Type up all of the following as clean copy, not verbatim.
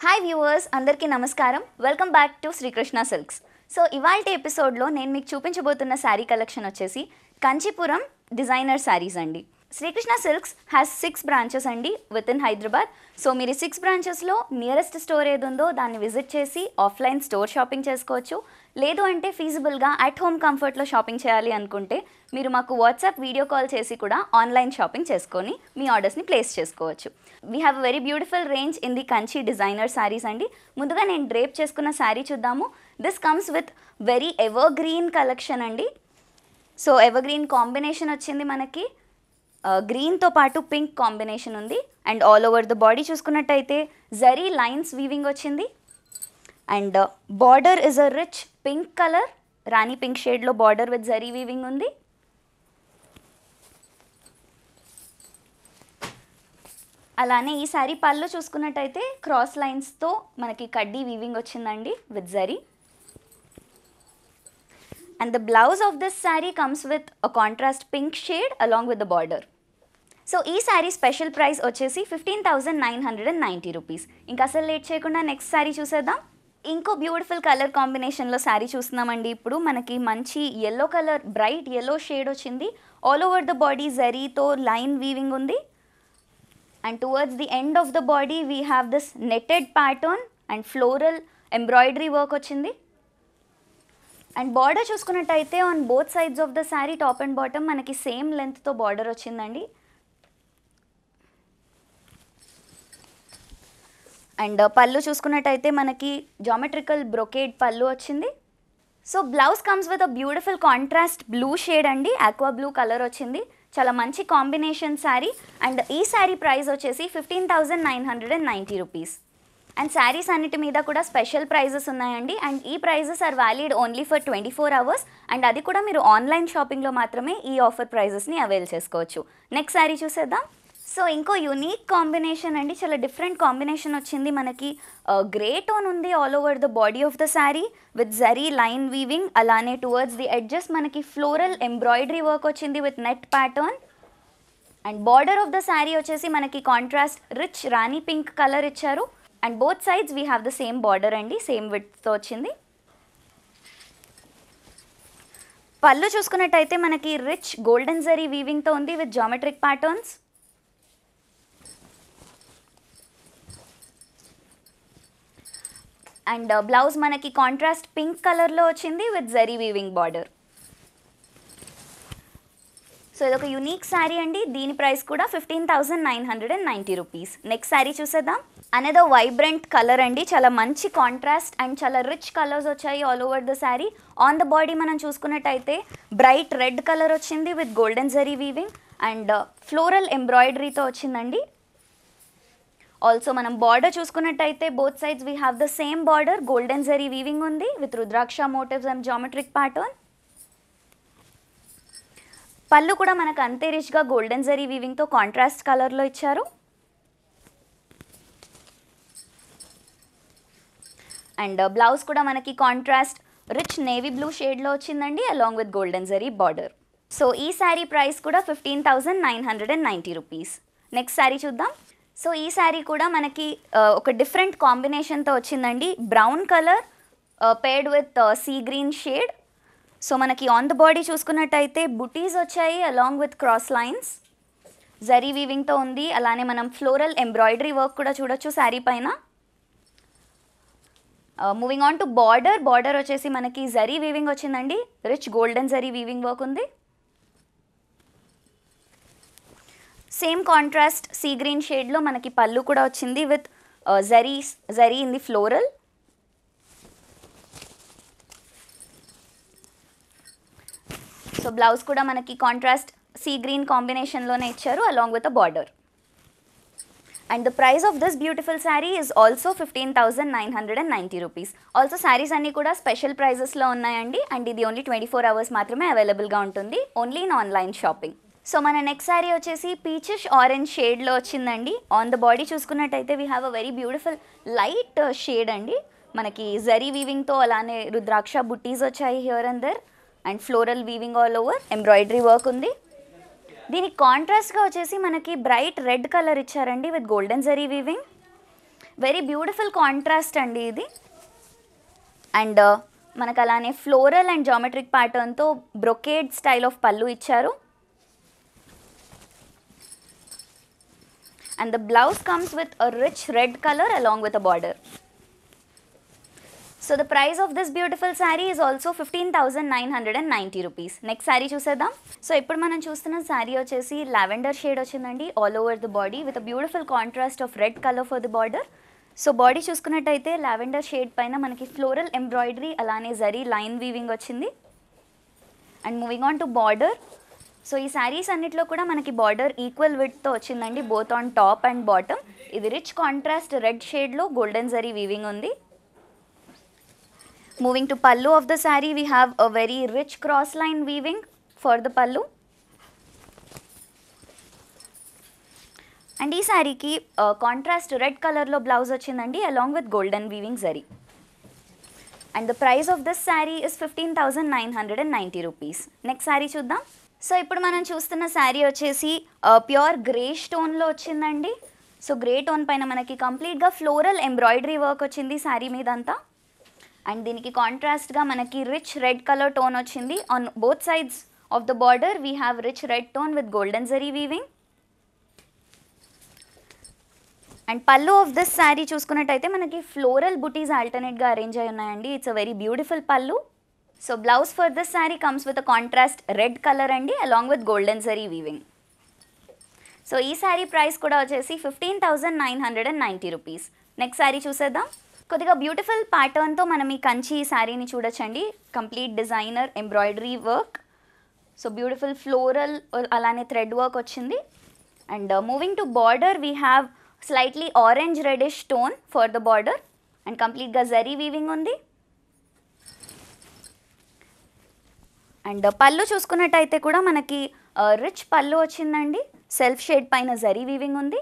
Hi viewers, అందరికీ నమస్కారం. Welcome back to Srikrishna silks. So ఇవాల్టి ఎపిసోడ్లో నేను మీకు చూపించబోతున్న శారీ కలెక్షన్ వచ్చేసి కంచీపురం డిజైనర్ శారీస్ అండి. శ్రీకృష్ణ సిల్క్స్ హ్యాస్ 6 బ్రాంచెస్ అండి విత్ ఇన్ హైదరాబాద్. సో మీరు 6 బ్రాంచెస్లో నియరెస్ట్ స్టోర్ ఏది ఉందో దాన్ని విజిట్ చేసి ఆఫ్లైన్ స్టోర్ షాపింగ్ చేసుకోవచ్చు. లేదు అంటే ఫీజిబుల్గా అట్ హోమ్ కంఫర్ట్లో షాపింగ్ చేయాలి అనుకుంటే మీరు మాకు వాట్సాప్ వీడియో కాల్ చేసి కూడా ఆన్లైన్ షాపింగ్ చేసుకొని మీ ఆర్డర్స్ని ప్లేస్ చేసుకోవచ్చు. We have a very beautiful range in the Kanchi designer saris అండి. ముందుగా నేను డ్రేప్ చేసుకున్న శారీ చూద్దాము. This comes with very ever green collection అండి. సో ఎవర్ గ్రీన్ కాంబినేషన్ వచ్చింది మనకి. గ్రీన్తో పాటు పింక్ కాంబినేషన్ ఉంది. And all over the body చూసుకున్నట్టయితే జరీ లైన్స్ వీవింగ్ వచ్చింది. And border is a rich pink colour, Rani pink షేడ్లో బార్డర్ విత్ జరీ వీవింగ్ ఉంది. అలానే ఈ శారీ పళ్ళు చూసుకున్నట్టయితే క్రాస్ లైన్స్తో మనకి కడ్డీ వీవింగ్ వచ్చిందండి with zari. And the blouse of this sari comes with a contrast pink shade along with the border. So ఈ శారీ స్పెషల్ ప్రైస్ వచ్చేసి 15,990 రూపీస్. ఇంకా అసలు లేట్ చేయకుండా నెక్స్ట్ శారీ చూసేద్దాం. ఇంకో బ్యూటిఫుల్ కలర్ కాంబినేషన్లో శారీ చూస్తున్నామండి. ఇప్పుడు మనకి మంచి yellow colour, bright yellow shade వచ్చింది. ఆల్ ఓవర్ ద బాడీ జరీతో లైన్ వీవింగ్ ఉంది. And towards the end of the body we have this netted pattern and floral embroidery work వచ్చింది. అండ్ బార్డర్ చూసుకున్నట్టయితే on both sides of the sari top and bottom మనకి same లెంత్తో border వచ్చిందండి. And పళ్ళు చూసుకున్నట్టయితే మనకి geometrical brocade పళ్ళు వచ్చింది. So blouse comes with a beautiful contrast blue shade అండి, ఆక్వా బ్లూ కలర్ వచ్చింది. చాలా మంచి కాంబినేషన్ శారీ. అండ్ ఈ శారీ ప్రైస్ వచ్చేసి 15,990 రూపీస్. అండ్ శారీస్ అన్నిటి మీద కూడా స్పెషల్ ప్రైజెస్ ఉన్నాయండి. అండ్ ఈ prices are valid only for 24 hours. And అది కూడా మీరు ఆన్లైన్ షాపింగ్లో మాత్రమే ఈ ఆఫర్ ప్రైజెస్ని అవైల్ చేసుకోవచ్చు. నెక్స్ట్ శారీ చూసేద్దాం. సో ఇంకో యూనిక్ కాంబినేషన్ అండి, చాలా డిఫరెంట్ కాంబినేషన్ వచ్చింది మనకి. గ్రే టోన్ ఉంది all over the body of the sari with zari line weaving. అలానే టువర్డ్స్ ది ఎడ్జెస్ మనకి ఫ్లోరల్ ఎంబ్రాయిడరీ వర్క్ వచ్చింది with net pattern. And border of the sari వచ్చేసి మనకి కాంట్రాస్ట్ రిచ్ రాణి పింక్ కలర్ ఇచ్చారు. And both sides we have the same border అండి, same విడ్త్తో వచ్చింది. పళ్ళు చూసుకున్నట్టయితే మనకి రిచ్ గోల్డెన్ జరీ వీవింగ్తో ఉంది with geometric patterns. And blouse మనకి కాంట్రాస్ట్ పింక్ కలర్లో వచ్చింది with zari weaving border. So ఇదొక యూనిక్ శారీ అండి. దీని ప్రైస్ కూడా 15,990 రూపీస్. నెక్స్ట్ శారీ చూసేద్దాం. అనదర్ వైబ్రెంట్ కలర్ అండి, చాలా మంచి కాంట్రాస్ట్ అండ్ చాలా రిచ్ కలర్స్ వచ్చాయి all over the sari. On the body మనం చూసుకున్నట్టయితే బ్రైట్ రెడ్ కలర్ వచ్చింది with golden zari weaving and floral ఎంబ్రాయిడరీతో వచ్చిందండి. ఆల్సో మనం బార్డర్ చూసుకున్నట్టయితే both sides we have the same border, golden zari weaving ఉంది with rudraksha motifs and geometric pattern. Pallu కూడా మనకు అంతే రిచ్గా గోల్డెన్ జరీ వీవింగ్తో కాంట్రాస్ట్ కలర్లో ఇచ్చారు. అండ్ బ్లౌజ్ కూడా మనకి కాంట్రాస్ట్ రిచ్ నేవీ బ్లూ షేడ్లో వచ్చిందండి along with golden zari border. So ఈ శారీ ప్రైస్ కూడా 15,990 రూపీస్. నెక్స్ట్ శారీ చూద్దాం. సో ఈ శారీ కూడా మనకి ఒక డిఫరెంట్ కాంబినేషన్తో వచ్చిందండి. Brown colour paired with sea green shade. So మనకి ఆన్ ద బాడీ చూసుకున్నట్టయితే బుటీస్ వచ్చాయి along with cross lines, zari వీవింగ్తో ఉంది. అలానే మనం ఫ్లోరల్ ఎంబ్రాయిడరీ వర్క్ కూడా చూడొచ్చు శారీ పైన. Moving on to border, border వచ్చేసి మనకి జరీ వీవింగ్ వచ్చిందండి, rich golden zari weaving work ఉంది. సేమ్ కాంట్రాస్ట్ సీ గ్రీన్ షేడ్లో మనకి పళ్ళు కూడా వచ్చింది with zari in the floral. So blouse కూడా మనకి కాంట్రాస్ట్ సీ గ్రీన్ కాంబినేషన్లోనే ఇచ్చారు along with a border. And the price of this beautiful sari is also 15,990 rupees. Also saris అన్నీ కూడా స్పెషల్ ప్రైజెస్లో ఉన్నాయండి. అండ్ ఇది ఓన్లీ 24 అవర్స్ మాత్రమే అవైలబుల్గా ఉంటుంది, only in online shopping. So మన నెక్స్ట్ శారీ వచ్చేసి పీచిష్ ఆరెంజ్ షేడ్లో వచ్చిందండి. ఆన్ ద బాడీ చూసుకున్నట్టయితే we have a very beautiful light shade అండి. మనకి జరీ వీవింగ్తో అలానే రుద్రాక్ష బుట్టీస్ వచ్చాయి here and there. And floral weaving all over embroidery work ఉంది. దీనికి కాంట్రాస్ట్గా వచ్చేసి మనకి బ్రైట్ రెడ్ కలర్ ఇచ్చారండి with golden zari weaving. Very beautiful contrast అండి ఇది. అండ్ మనకు అలానే floral and geometric ప్యాటర్న్తో brocade style of పళ్ళు ఇచ్చారు. And the blouse comes with a rich red color along with a border. So the price of this beautiful saree is also 15,990 rupees. Next saree చూసేద్దాం. So ఇప్పుడు మనం చూస్తున్న saree వచ్చేసి lavender shade వచ్చిందండి all over the body with a beautiful contrast of red colour for the border. So body చూసుకున్నట్టయితే lavender shade పైన మనకి floral embroidery అలానే జరీ లైన్ వీవింగ్ వచ్చింది. And moving on to border. So ఈ శారీస్ అన్నిట్లో కూడా మనకి బార్డర్ ఈక్వల్ విడ్త్తో వచ్చిందండి both on top and bottom. ఇది రిచ్ కాంట్రాస్ట్ రెడ్ షేడ్లో గోల్డెన్ జరీ వీవింగ్ ఉంది. మూవింగ్ టు పల్లు of the sari we have a very rich cross line weaving for the పల్లు. అండ్ ఈ శారీకి కాంట్రాస్ట్ రెడ్ కలర్లో బ్లౌజ్ వచ్చిందండి along with golden weaving zari. And the price of this sari is 15,990 rupees. Next sari చూద్దాం. So ఇప్పుడు మనం చూస్తున్న శారీ వచ్చేసి ప్యూర్ గ్రే స్టోన్లో వచ్చిందండి. సో గ్రే టోన్ పైన మనకి కంప్లీట్గా ఫ్లోరల్ ఎంబ్రాయిడరీ వర్క్ వచ్చింది శారీ మీద అంతా. అండ్ దీనికి కాంట్రాస్ట్గా మనకి రిచ్ రెడ్ కలర్ టోన్ వచ్చింది. On both sides of the border we have rich red tone with golden zari weaving. And పల్లు ఆఫ్ దిస్ శారీ చూసుకున్నట్టయితే మనకి ఫ్లోరల్ బుటీస్ ఆల్టర్నేట్గా అరేంజ్ అయి ఉన్నాయండి. ఇట్స్ అ వెరీ బ్యూటిఫుల్ పల్లు. So blouse for this saree comes with a contrast red color andi along with golden zari weaving. So ee saree price kuda vachesi 15,990 rupees. Next saree చూసేద్దాం. కొద్దిగా beautiful pattern తో మనం ఈ కంచి సారీని చూడొచ్చండి. Complete designer embroidery work. So beautiful floral అలానే thread work వచ్చింది. And moving to border we have slightly orange reddish tone for the border and కంప్లీట్గా zari weaving ఉంది. అండ్ పళ్ళు చూసుకున్నట్టయితే కూడా మనకి రిచ్ పళ్ళు వచ్చిందండి. సెల్ఫ్ షేడ్ పైన జరీ వీవింగ్ ఉంది.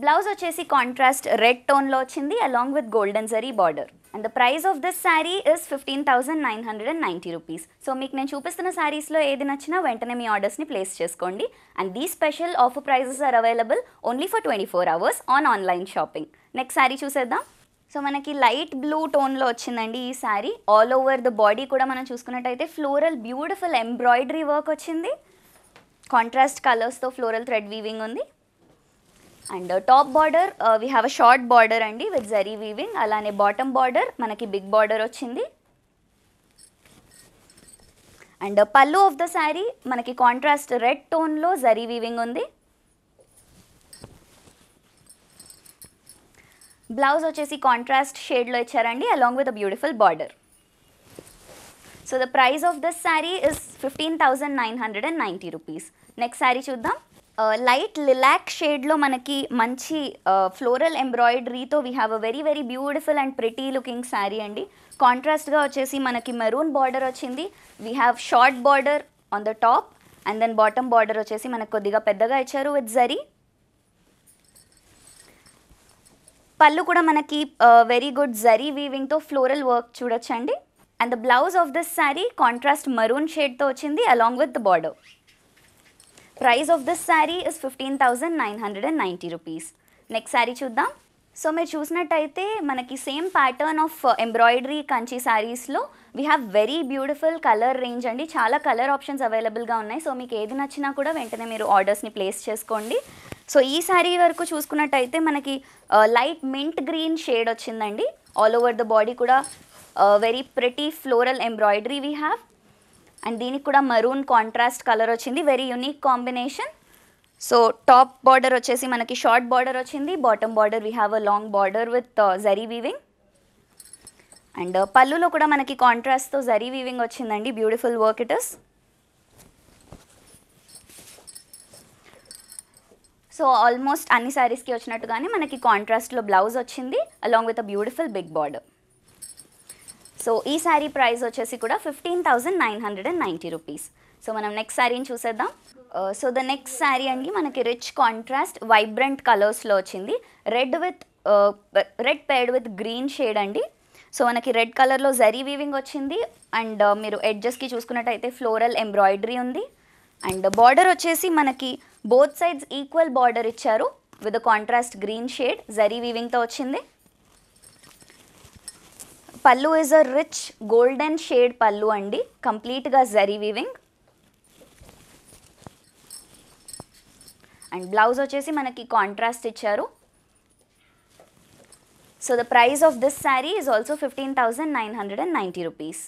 బ్లౌజ్ వచ్చేసి కాంట్రాస్ట్ రెడ్ టోన్లో వచ్చింది along with golden zari border. And the price of this sari is 15,990 rupees. So మీకు నేను చూపిస్తున్న శారీస్లో ఏది నచ్చినా వెంటనే మీ ఆర్డర్స్ని ప్లేస్ చేసుకోండి. And the special offer prices are available only for 24 hours on online shopping. Next sari చూసేద్దాం. సో మనకి లైట్ బ్లూ టోన్లో వచ్చిందండి ఈ sari. All over the body కూడా మనం చూసుకున్నట్టయితే ఫ్లోరల్ బ్యూటిఫుల్ ఎంబ్రాయిడరీ వర్క్ వచ్చింది. కాంట్రాస్ట్ కలర్స్తో ఫ్లోరల్ థ్రెడ్ వీవింగ్ ఉంది. And top border we have a short border అండి విత్ జరీ వీవింగ్. అలానే బాటమ్ బార్డర్ మనకి బిగ్ బార్డర్ వచ్చింది. అండ్ పల్లు ఆఫ్ ద శారీ మనకి కాంట్రాస్ట్ రెడ్ టోన్లో జరీ వీవింగ్ ఉంది. బ్లౌజ్ వచ్చేసి కాంట్రాస్ట్ షేడ్లో ఇచ్చారండి along with a beautiful border. So the price of this sari is 15,990 rupees. Next sari చూద్దాం. లైట్ లిలాక్ షేడ్లో మనకి మంచి ఫ్లోరల్ ఎంబ్రాయిడరీతో we have a very very beautiful and pretty looking sari అండి. కాంట్రాస్ట్గా వచ్చేసి మనకి మెరూన్ బార్డర్ వచ్చింది. We have short border on the top and then bottom border వచ్చేసి మనకు కొద్దిగా పెద్దగా ఇచ్చారు విత్ జరీ. పళ్ళు కూడా మనకి వెరీ గుడ్ జరీ వీవింగ్తో ఫ్లోరల్ వర్క్ చూడొచ్చండి. And the blouse of this sari contrast maroon షేడ్తో వచ్చింది along with the border. Price of this sari is 15,990 rupees. Next sari చూద్దాం. సో మీరు చూసినట్టయితే మనకి same pattern of embroidery Kanchi శారీస్లో we have very beautiful colour range అండి. చాలా కలర్ ఆప్షన్స్ అవైలబుల్గా ఉన్నాయి. సో మీకు ఏది నచ్చినా కూడా వెంటనే మీరు ఆర్డర్స్ని ప్లేస్ చేసుకోండి. సో ఈ శారీ వరకు చూసుకున్నట్టయితే మనకి లైట్ మింట్ గ్రీన్ షేడ్ వచ్చిందండి. ఆల్ ఓవర్ ద బాడీ కూడా very pretty floral embroidery we have. And దీనికి కూడా మరూన్ కాంట్రాస్ట్ కలర్ వచ్చింది. Very unique combination. So top border వచ్చేసి మనకి షార్ట్ బార్డర్ వచ్చింది. Bottom border we have a long border with zari weaving. And పళ్ళులో కూడా మనకి కాంట్రాస్ట్తో జరీ వీవింగ్ వచ్చిందండి. Beautiful work it is. So almost అన్ని శారీస్కి వచ్చినట్టుగానే మనకి కాంట్రాస్ట్లో బ్లౌజ్ వచ్చింది along with a beautiful big border. So ఈ శారీ ప్రైస్ వచ్చేసి కూడా 15,990 రూపీస్. సో మనం నెక్స్ట్ శారీని చూసేద్దాం. సో ద నెక్స్ట్ శారీ అండి మనకి రిచ్ కాంట్రాస్ట్ వైబ్రెంట్ కలర్స్లో వచ్చింది. Red paired with green shade అండి. సో మనకి రెడ్ కలర్లో జరీ వీవింగ్ వచ్చింది. అండ్ మీరు ఎడ్జెస్కి చూసుకున్నట్టయితే ఫ్లోరల్ ఎంబ్రాయిడరీ ఉంది. అండ్ బార్డర్ వచ్చేసి మనకి బోత్ సైడ్స్ ఈక్వల్ బార్డర్ ఇచ్చారు with contrast green shade zari వీవింగ్తో వచ్చింది. Pallu is a rich golden shade pallu అండి, కంప్లీట్గా జరీ వీవింగ్. అండ్ బ్లౌజ్ వచ్చేసి మనకి కాంట్రాస్ట్ ఇచ్చారు. So the price of this sari is also 15,990 rupees.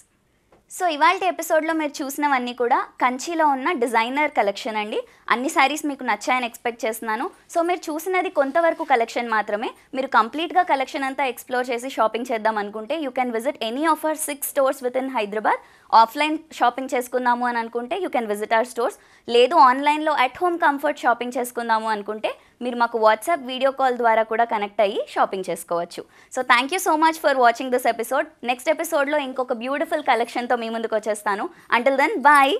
So ఇవాళ ఎపిసోడ్లో మీరు చూసినవన్నీ కూడా కంచిలో ఉన్న డిజైనర్ కలెక్షన్ అండి. అన్ని శారీస్ మీకు నచ్చాయని ఎక్స్పెక్ట్ చేస్తున్నాను. సో మీరు చూసినది కొంతవరకు కలెక్షన్ మాత్రమే. మీరు కంప్లీట్గా కలెక్షన్ అంతా ఎక్స్ప్లోర్ చేసి షాపింగ్ చేద్దాం అనుకుంటే you can visit any of our 6 stores with in Hyderabad. Offline shopping చేసుకుందాము అని అనుకుంటే you can visit our stores. లేదు ఆన్లైన్లో అట్ హోమ్ కంఫర్ట్ షాపింగ్ చేసుకుందాము అనుకుంటే మీరు మాకు వాట్సాప్ వీడియో కాల్ ద్వారా కూడా కనెక్ట్ అయ్యి షాపింగ్ చేసుకోవచ్చు. So thank you so much for watching this episode. Next ఎపిసోడ్లో ఇంకొక బ్యూటిఫుల్ కలెక్షన్తో మీ ముందుకు వచ్చేస్తాను. Until then bye.